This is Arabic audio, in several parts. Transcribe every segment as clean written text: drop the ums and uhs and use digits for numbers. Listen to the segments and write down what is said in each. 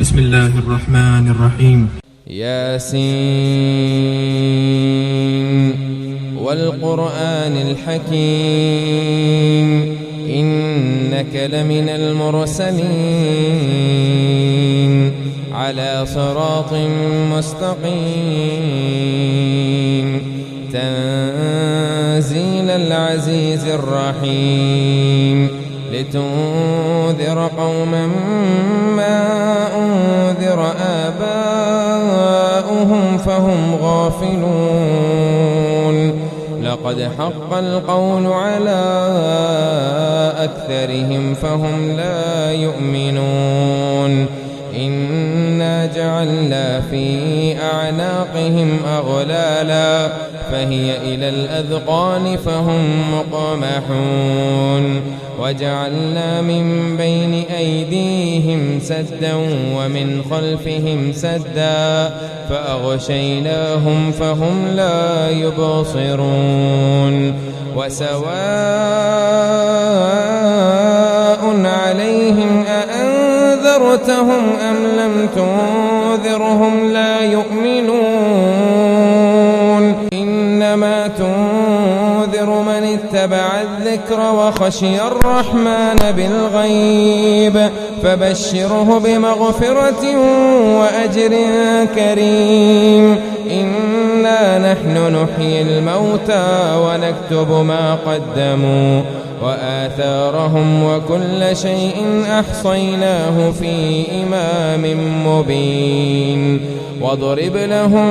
بسم الله الرحمن الرحيم. ياسين والقرآن الحكيم إنك لمن المرسلين على صراط مستقيم تنزيل العزيز الرحيم لتنذر قوما ما أنذر آباؤهم فهم غافلون لقد حق القول على أكثرهم فهم لا يؤمنون إنا جعلنا في أعناقهم أغلالا فهي إلى الأذقان فهم مقمحون وجعلنا من بين أيديهم سدا ومن خلفهم سدا فأغشيناهم فهم لا يبصرون وسواء عليهم أأنذرتهم أم لم تنذرهم لا يؤمنون إنما تنذر من اتبع الذكر وخشي الرحمن بالغيب فبشره بمغفرة وأجر كريم إنا نحن نحيي الموتى ونكتب ما قدموا وآثارهم وكل شيء أحصيناه في إمام مبين واضرب لهم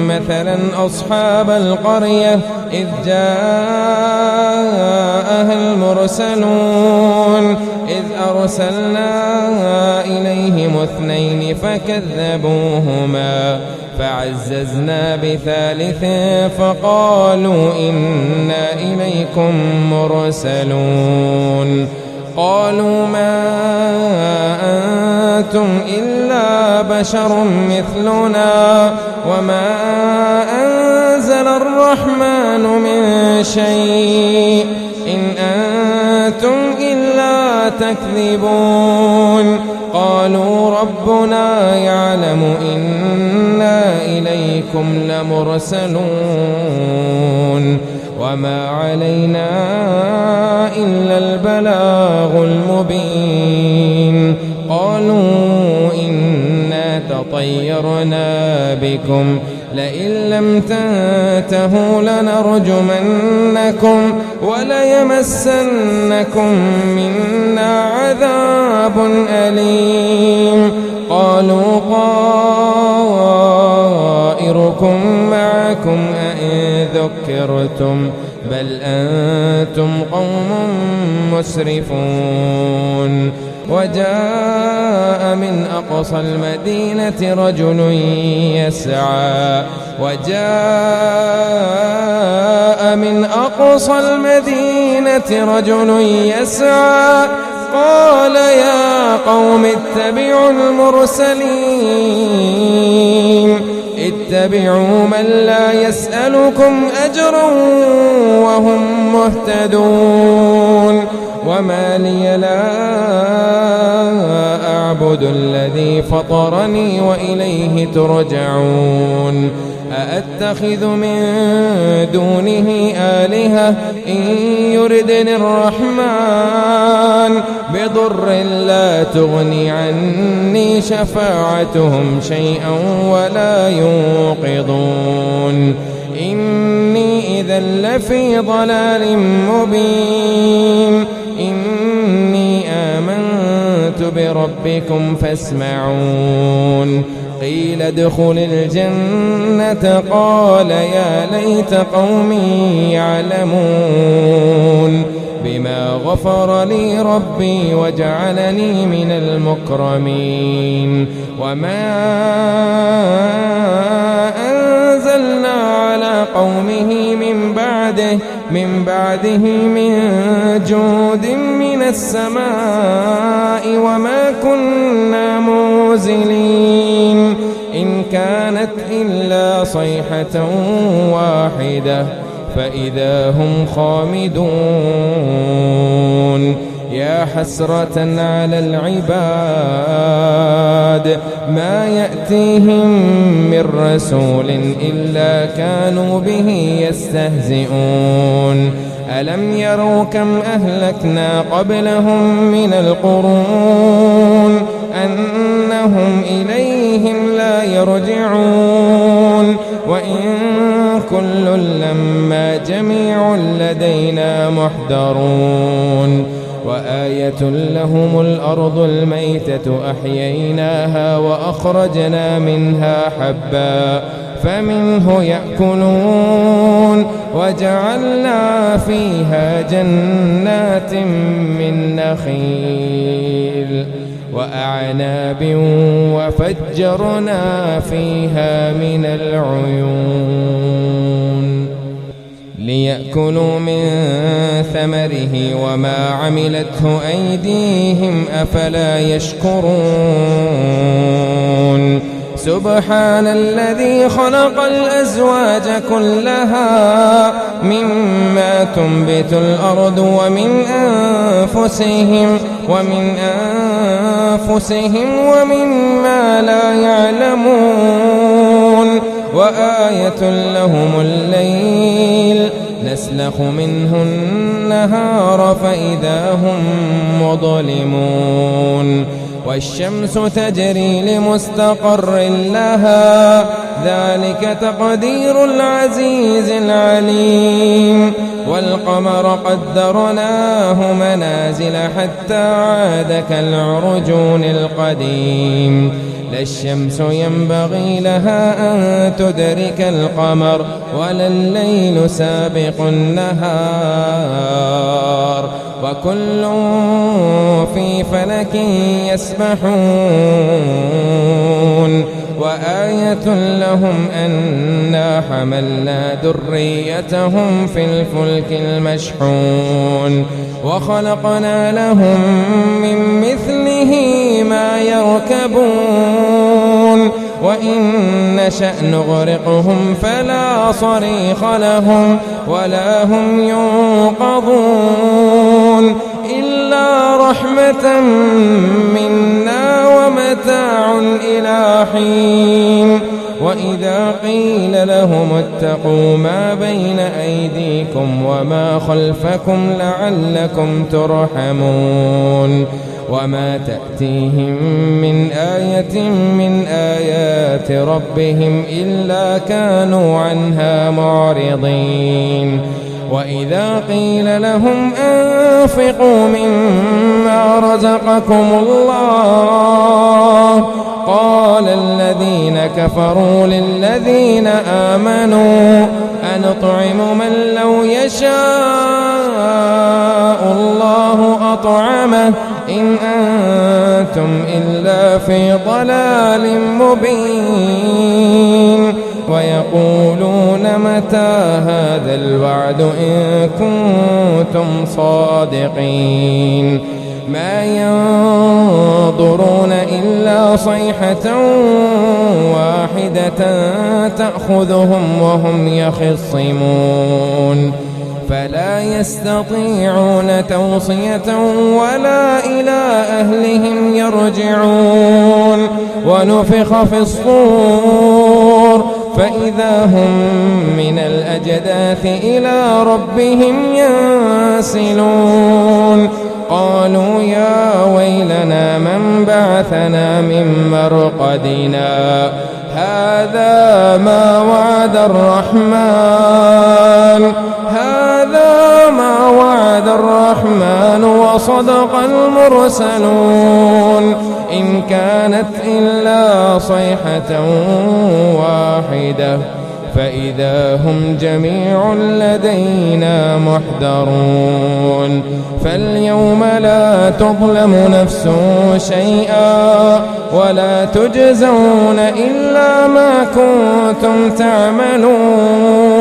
مثلا أصحاب القرية إذ جاءها المرسلون إذ أرسلنا إليهم اثنين فكذبوهما فعززنا بثالث فقالوا إنا إليكم مرسلون قالوا ما أنتم إلا بشر مثلنا وما أنزل الرحمن من شيء إن أنتم إلا تكذبون قالوا ربنا يعلم إنا إليكم لمرسلون وما علينا إلا البلاغ المبين قالوا إنا تطيرنا بكم لئن لم تنتهوا لنرجمنكم وليمسنكم منا عذاب أليم قالوا طائركم معكم أئن ذكرتم بل أنتم قوم مسرفون وجاء من أقصى المدينة رجل يسعى قال يا قوم اتبعوا المرسلين اتبعوا من لا يسألكم أجرا وهم مهتدون وما لي لا أعبد الذي فطرني وإليه ترجعون أأتخذ من دونه آلهة إن يردني الرحمن بضر لا تغني عني شفاعتهم شيئا ولا ينقذون إني إذا لفي ضلال مبين إني آمنت بربكم فاسمعون قيل ادخل الجنة قال يا ليت قومي يعلمون بما غفر لي ربي وجعلني من المكرمين وما أنزلنا على قومه من بعده من جود من السماء وما كنا منزلين إن كانت إلا صيحة واحدة فإذا هم خامدون يا حسرة على العباد ما يأتيهم من رسول إلا كانوا به يستهزئون ألم يروا كم أهلكنا قبلهم من القرون أنهم إليهم لا يرجعون وإن كل لما جميع لدينا محضرون وآية لهم الأرض الميتة أحييناها وأخرجنا منها حبا فمنه يأكلون وجعلنا فيها جنات من نخيل وأعناب وفجرنا فيها من العيون ليأكلوا من ثمره وما عملته أيديهم أفلا يشكرون سبحان الذي خلق الأزواج كلها مما تنبت الأرض ومن أنفسهم ومما لا يعلمون وآية لهم الليل نسلخ منه النهار فإذا هم مظلمون والشمس تجري لمستقر لها ذلك تقدير العزيز العليم والقمر قدرناه منازل حتى عاد كالعرجون القديم لا الشمس ينبغي لها أن تدرك القمر ولا الليل سابق النهار وكل في فلك يسبحون وآية لهم أنا حملنا ذريتهم في الفلك المشحون وخلقنا لهم من مثله ما يركبون وإن نشأ نغرقهم فلا صريخ لهم ولا هم ينقذون إلا رحمة منا ومتاع إلى حين وإذا قيل لهم اتقوا ما بين أيديكم وما خلفكم لعلكم ترحمون وما تأتيهم من آية من آيات ربهم إلا كانوا عنها معرضين وإذا قيل لهم أنفقوا مما رزقكم الله قال الذين كفروا للذين آمنوا أنطعم من لو يشاء الله أطعمه إن أنتم إلا في ضلال مبين ويقولون متى هذا الوعد إن كنتم صادقين ما ينظرون إلا صيحة واحدة تأخذهم وهم يخصمون فلا يستطيعون توصية ولا إلى أهلهم يرجعون ونفخ في الصور فإذا هم من الأجداث إلى ربهم ينسلون قالوا يا ويلنا من بعثنا من مرقدنا هذا ما وعد الرحمن وصدق المرسلون إن كانت إلا صيحة واحدة فإذا هم جميع لدينا محضرون فاليوم لا تظلم نفس شيئا ولا تجزون إلا ما كنتم تعملون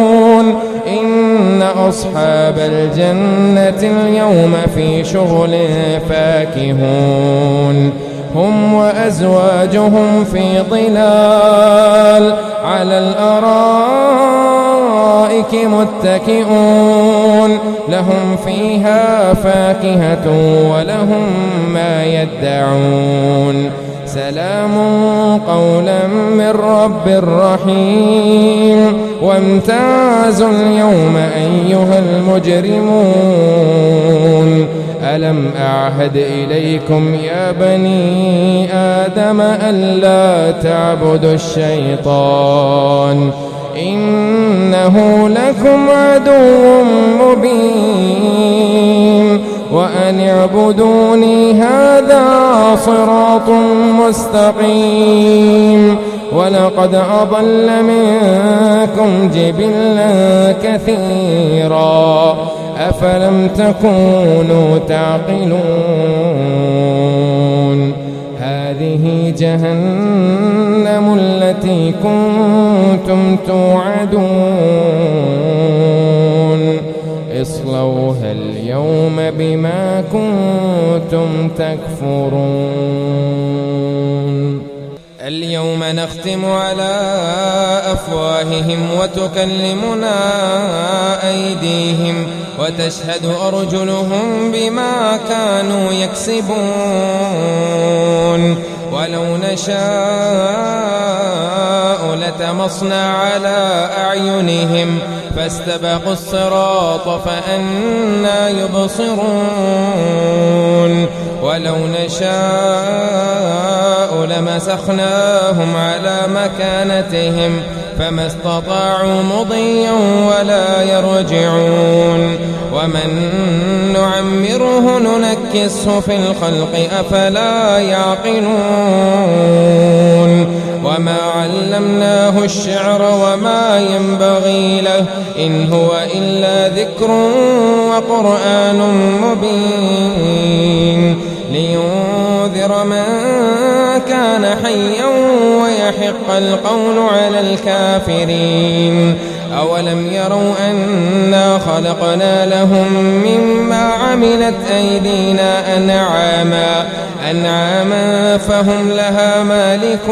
إن أصحاب الجنة اليوم في شغل فاكهون هم وأزواجهم في ظلال على الأرائك متكئون لهم فيها فاكهة ولهم ما يدعون سلام قولا من رب رحيم وامتازوا اليوم أيها المجرمون ألم أعهد إليكم يا بني آدم ألا تعبدوا الشيطان إنه لكم عدو مبين وأن اعبدوني هذا صراط مستقيم ولقد أضل منكم جبلا كثيرا أفلم تكونوا تعقلون هذه جهنم التي كنتم توعدون اصلوها اليوم بما كنتم تكفرون اليوم نختم على أفواههم وتكلمنا أيديهم وتشهد أرجلهم بما كانوا يكسبون ولو نشاء لتمصنا على أعينهم فاستبقوا الصراط فأنى يبصرون ولو نشاء لمسخناهم على مكانتهم فما استطاعوا مضيا ولا يرجعون ومن نعمره ننكسه في الخلق أفلا يعقلون وما علمناه الشعر وما ينبغي له إن هو إلا ذكر وقرآن مبين لينذر من كان حيا ويحق القول على الكافرين أولم يروا أنا خلقنا لهم مما عملت أيدينا أنعاما فهم لها مالكون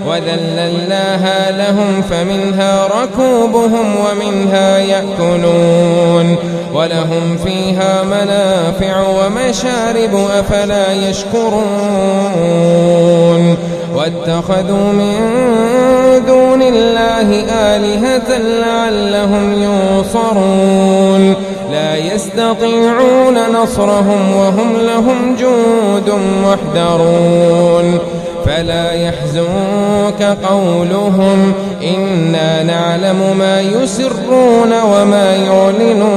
وذللناها لهم فمنها ركوبهم ومنها يأكلون ولهم فيها منافع ومشارب أفلا يشكرون واتخذوا من دون الله آلهة لعلهم ينصرون لا يستطيعون نصرهم وهم لهم جند محضرون فلا يحزنك قولهم إنا نعلم ما يسرون وما يعلنون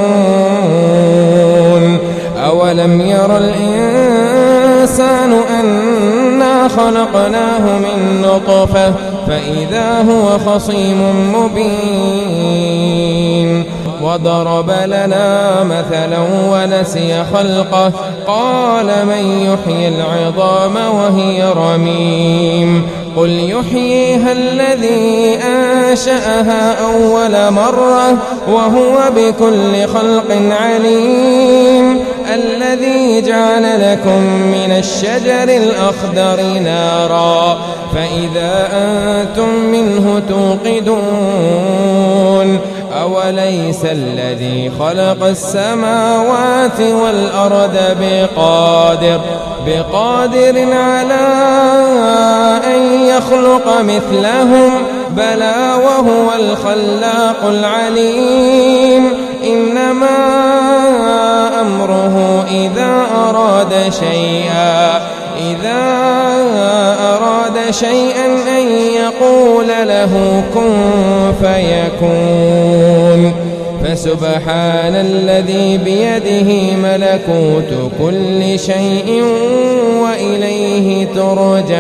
أولم ير الإنسان أنا خلقناه من نطفة فإذا هو خصيم مبين وضرب لنا مثلا ونسي خلقه قال من يحيي العظام وهي رميم قل يحييها الذي أنشأها أول مرة وهو بكل خلق عليم الذي جعل لكم من الشجر الأخضر نارا فإذا أنتم منه توقدون أوليس الذي خلق السماوات والأرض بقادر على أن يخلق مثلهم بلى وهو الخلاق العليم إنما أمره إذا أراد شيئا أن يقول له كن فيكون فسبحان الذي بيده ملكوت كل شيء وإليه ترجعون